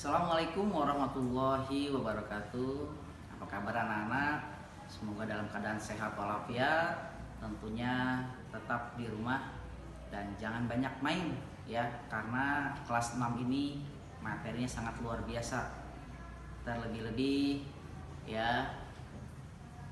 Assalamualaikum warahmatullahi wabarakatuh. Apa kabar anak-anak? Semoga dalam keadaan sehat walafiat. Tentunya tetap di rumah dan jangan banyak main ya, karena kelas 6 ini materinya sangat luar biasa. Terlebih-lebih ya,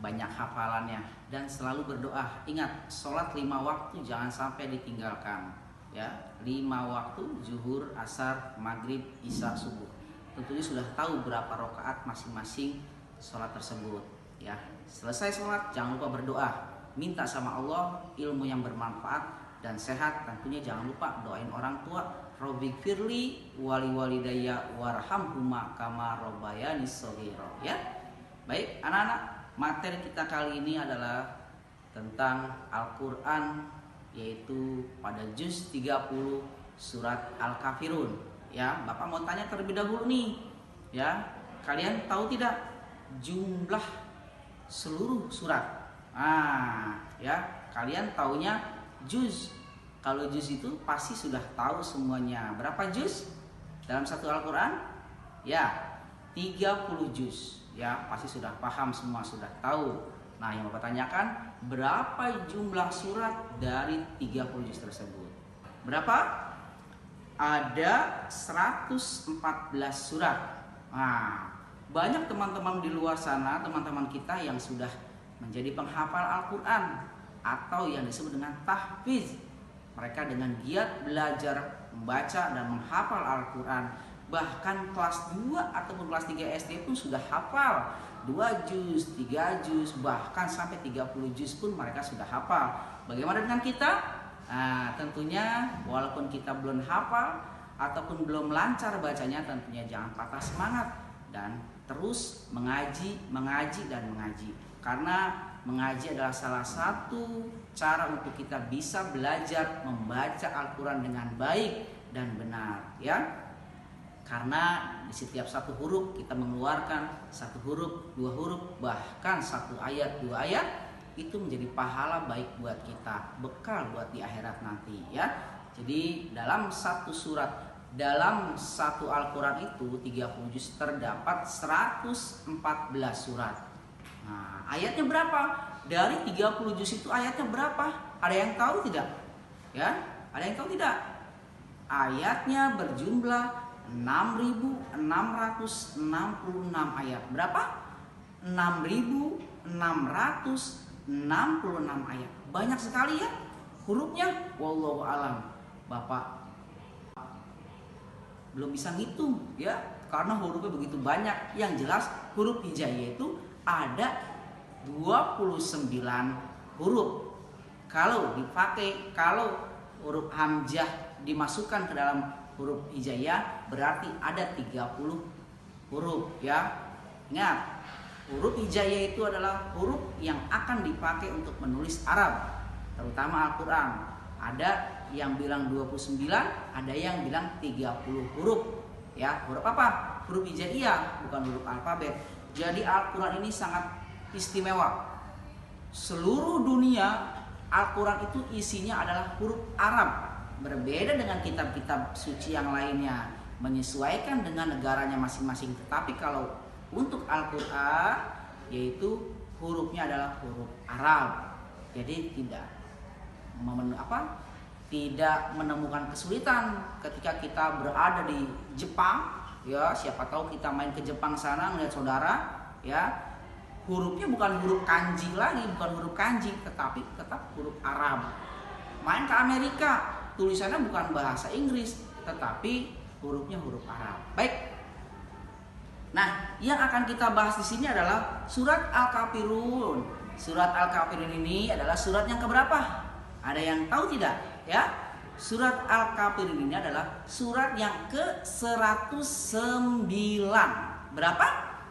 banyak hafalannya dan selalu berdoa. Ingat, sholat 5 waktu jangan sampai ditinggalkan ya. 5 waktu, zuhur, asar, maghrib, isya, subuh. Tentunya sudah tahu berapa rakaat masing-masing sholat tersebut ya. Selesai sholat jangan lupa berdoa, minta sama Allah ilmu yang bermanfaat dan sehat. Tentunya jangan lupa doain orang tua, Robbighfirli wali walidayya warhamhuma kama rabbayani shaghira ya. Baik anak-anak, materi kita kali ini adalah tentang Al-Quran, yaitu pada juz 30 surat Al-Kafirun ya. Bapak mau tanya terlebih dahulu nih ya, kalian tahu tidak jumlah seluruh surat? Ya, kalian taunya juz. Kalau juz itu pasti sudah tahu semuanya. Berapa juz dalam satu Al-Quran? Ya, 30 juz ya, pasti sudah paham semua, sudah tahu. Nah, yang Bapak tanyakan, berapa jumlah surat dari 30 juz tersebut? Berapa? Ada 114 surat. Nah, banyak teman-teman di luar sana, teman-teman kita yang sudah menjadi penghafal Al-Quran atau yang disebut dengan tahfiz. Mereka dengan giat belajar membaca dan menghafal Al-Quran. Bahkan kelas 2 ataupun kelas 3 SD pun sudah hafal 2 juz, 3 juz, bahkan sampai 30 juz pun mereka sudah hafal. Bagaimana dengan kita? Nah, tentunya walaupun kita belum hafal ataupun belum lancar bacanya, tentunya jangan patah semangat dan terus mengaji dan mengaji. Karena mengaji adalah salah satu cara untuk kita bisa belajar membaca Al-Quran dengan baik dan benar ya. Karena di setiap satu huruf kita mengeluarkan satu huruf, 2 huruf, bahkan 1 ayat, 2 ayat, itu menjadi pahala baik buat kita, bekal buat di akhirat nanti ya. Jadi dalam satu surat, dalam satu Al-Quran itu 30 juz terdapat 114 surat. Nah, ayatnya berapa? Dari 30 juz itu ayatnya berapa? Ada yang tahu tidak? Ya, ada yang tahu tidak? Ayatnya berjumlah 6.666 ayat. Berapa? 6.666 ayat. Banyak sekali ya hurufnya. Wallahu alam. Bapak belum bisa ngitung ya, karena hurufnya begitu banyak. Yang jelas huruf hijaiyah itu ada 29 huruf. Kalau dipakai, kalau huruf hamzah dimasukkan ke dalam huruf hijaiyah berarti ada 30 huruf ya. Ingat, huruf hijaiyah itu adalah huruf yang akan dipakai untuk menulis Arab, terutama Al-Quran. Ada yang bilang 29, ada yang bilang 30 huruf ya. Huruf apa? Huruf hijaiyah, bukan huruf alfabet. Jadi Al-Quran ini sangat istimewa. Seluruh dunia Al-Quran itu isinya adalah huruf Arab. Berbeda dengan kitab-kitab suci yang lainnya, menyesuaikan dengan negaranya masing-masing. Tetapi kalau untuk Al-Quran, yaitu hurufnya adalah huruf Arab. Jadi tidak menemukan kesulitan ketika kita berada di Jepang ya. Siapa tahu kita main ke Jepang sana melihat saudara ya, hurufnya bukan huruf kanji lagi, bukan huruf kanji, tetapi tetap huruf Arab. Main ke Amerika, tulisannya bukan bahasa Inggris, tetapi hurufnya huruf Arab. Baik. Nah, yang akan kita bahas di sini adalah surat Al-Kafirun. Surat Al-Kafirun ini adalah surat yang keberapa? Ada yang tahu tidak? Ya. Surat Al-Kafirun ini adalah surat yang ke-109. Berapa?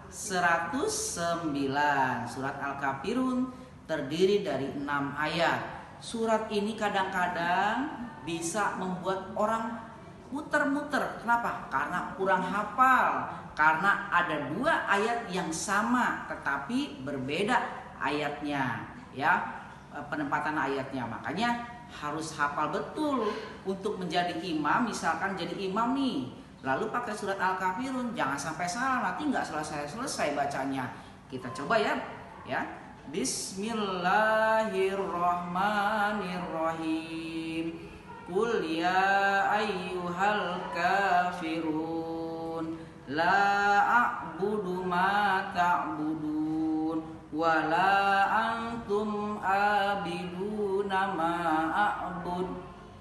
109. Surat Al-Kafirun terdiri dari 6 ayat. Surat ini kadang-kadang bisa membuat orang muter-muter. Kenapa? Karena kurang hafal. Karena ada 2 ayat yang sama tetapi berbeda ayatnya ya, penempatan ayatnya. Makanya harus hafal betul untuk menjadi imam. Misalkan jadi imam nih, lalu pakai surat Al-Kafirun, jangan sampai salah, nanti nggak selesai bacanya. Kita coba ya, ya. Bismillahirrahmanirrahim. Qul ya ayyuhal kafirun, la a'budu ma ta'budun, wa la antum abiduna ma a'bud,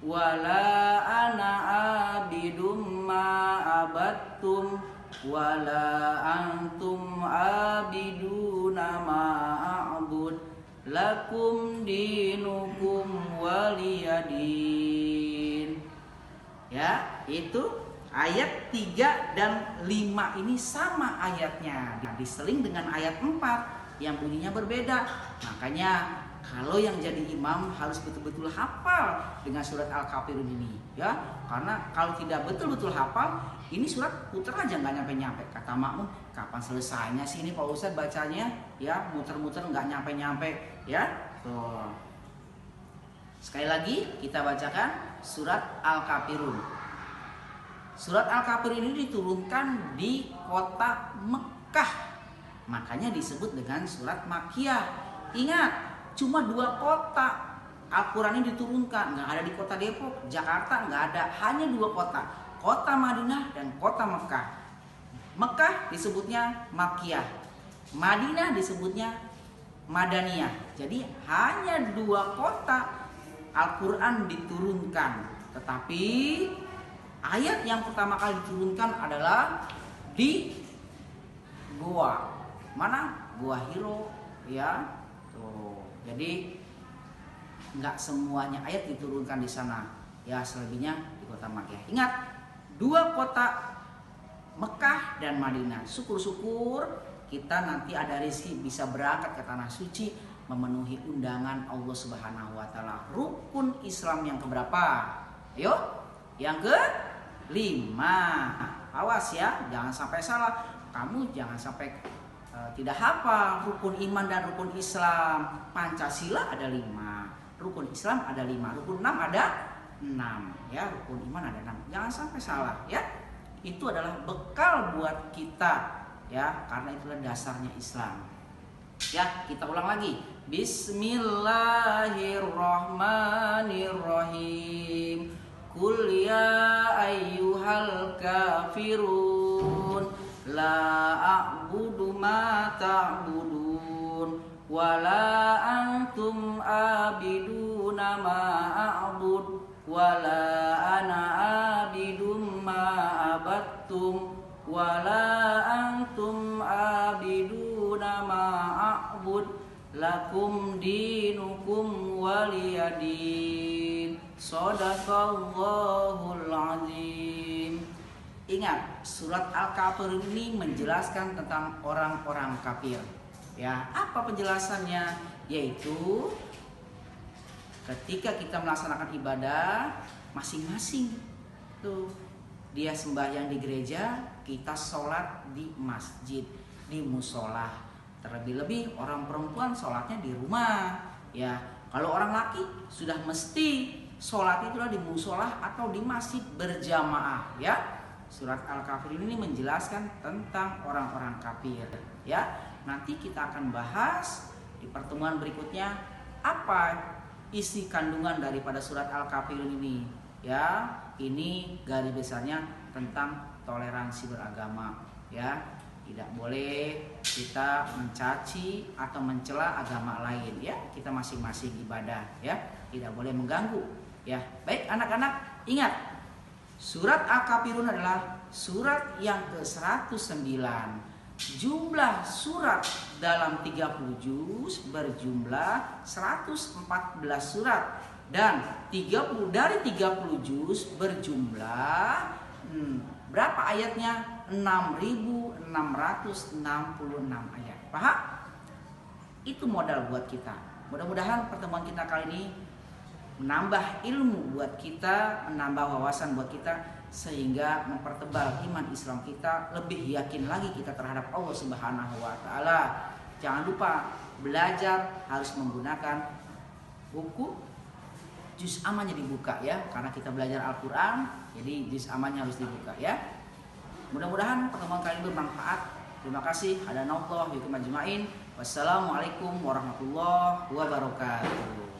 wa la ana abidum ma abattum, wa la antum abiduna ma a'bud, lakum dinukum waliyadin. Ya, itu ayat 3 dan 5 ini sama ayatnya. Diseling dengan ayat 4 yang bunyinya berbeda. Makanya kalau yang jadi imam harus betul-betul hafal dengan surat Al-Kafirun ini, ya. Karena kalau tidak betul-betul hafal, ini surat puter aja nggak nyampe-nyampe. Kata makmum, kapan selesainya sih ini Pak Ustadz bacanya? Ya, muter-muter nggak nyampe-nyampe, ya. Tuh. Sekali lagi kita bacakan surat Al-Kafirun. Surat Al-Kafirun ini diturunkan di kota Mekah. Makanya disebut dengan surat Makkiyah. Ingat, cuma 2 kota Al-Quran ini diturunkan, nggak ada di kota Depok, Jakarta nggak ada, hanya 2 kota, kota Madinah dan kota Mekah. Mekah disebutnya Makkiyah, Madinah disebutnya Madaniyah. Jadi hanya 2 kota Al-Quran diturunkan. Tetapi ayat yang pertama kali diturunkan adalah di Goa. Mana? Goa Hiro, ya. Tuh. Jadi nggak semuanya ayat diturunkan di sana, ya, selebihnya di kota Makkah. Ingat, 2 kota Mekah dan Madinah. Syukur-syukur kita nanti ada rezeki bisa berangkat ke tanah suci memenuhi undangan Allah Subhanahu wa taala. Rukun Islam yang keberapa? Ayo, yang ke-5. Awas ya, jangan sampai salah. Kamu jangan sampai tidak hafal rukun iman dan rukun Islam. Pancasila ada 5, rukun Islam ada 5, rukun 6 ada 6, ya, rukun iman ada 6. Jangan sampai salah, ya. Itu adalah bekal buat kita, ya, karena itulah dasarnya Islam. Ya, kita ulang lagi. Bismillahirrahmanirrahim. Qul ya ayyuhal kafirun, la a'budu ma ta'budun, wa la antum abiduna ma a'bud, wa la ana abidum ma abattum, wa la antum abiduna ma a'bud, lakum dinukum waliyadin. Shadaqallahul azim. Ingat, surat Al-Kafirun ini menjelaskan tentang orang-orang kafir. Ya, apa penjelasannya? Yaitu ketika kita melaksanakan ibadah masing-masing, tuh dia sembahyang di gereja, kita sholat di masjid, di musola. Terlebih-lebih orang perempuan sholatnya di rumah. Ya, kalau orang laki sudah mesti sholat itulah di musola atau di masjid berjamaah. Ya, surat Al-Kafirun ini menjelaskan tentang orang-orang kafir. Ya, nanti kita akan bahas di pertemuan berikutnya apa isi kandungan daripada surat Al-Kafirun ini. Ya, ini garis besarnya tentang toleransi beragama. Ya, tidak boleh kita mencaci atau mencela agama lain. Ya, kita masing-masing ibadah. Ya, tidak boleh mengganggu. Ya, baik anak-anak, ingat, surat Al-Kafirun adalah surat yang ke-109. Jumlah surat dalam 30 juz berjumlah 114 surat, dan 30 dari 30 juz berjumlah berapa ayatnya? 6.666 ayat. Paham? Itu modal buat kita. Mudah-mudahan pertemuan kita kali ini menambah ilmu buat kita, menambah wawasan buat kita, sehingga mempertebal iman Islam kita, lebih yakin lagi kita terhadap Allah Subhanahu wa taala. Jangan lupa belajar harus menggunakan buku juz amannya dibuka, ya, karena kita belajar Al-Qur'an, jadi juz amannya harus dibuka, ya. Mudah-mudahan pertemuan kali ini bermanfaat. Terima kasih. Hadanallah bikum ajmain. Wassalamualaikum warahmatullahi wabarakatuh.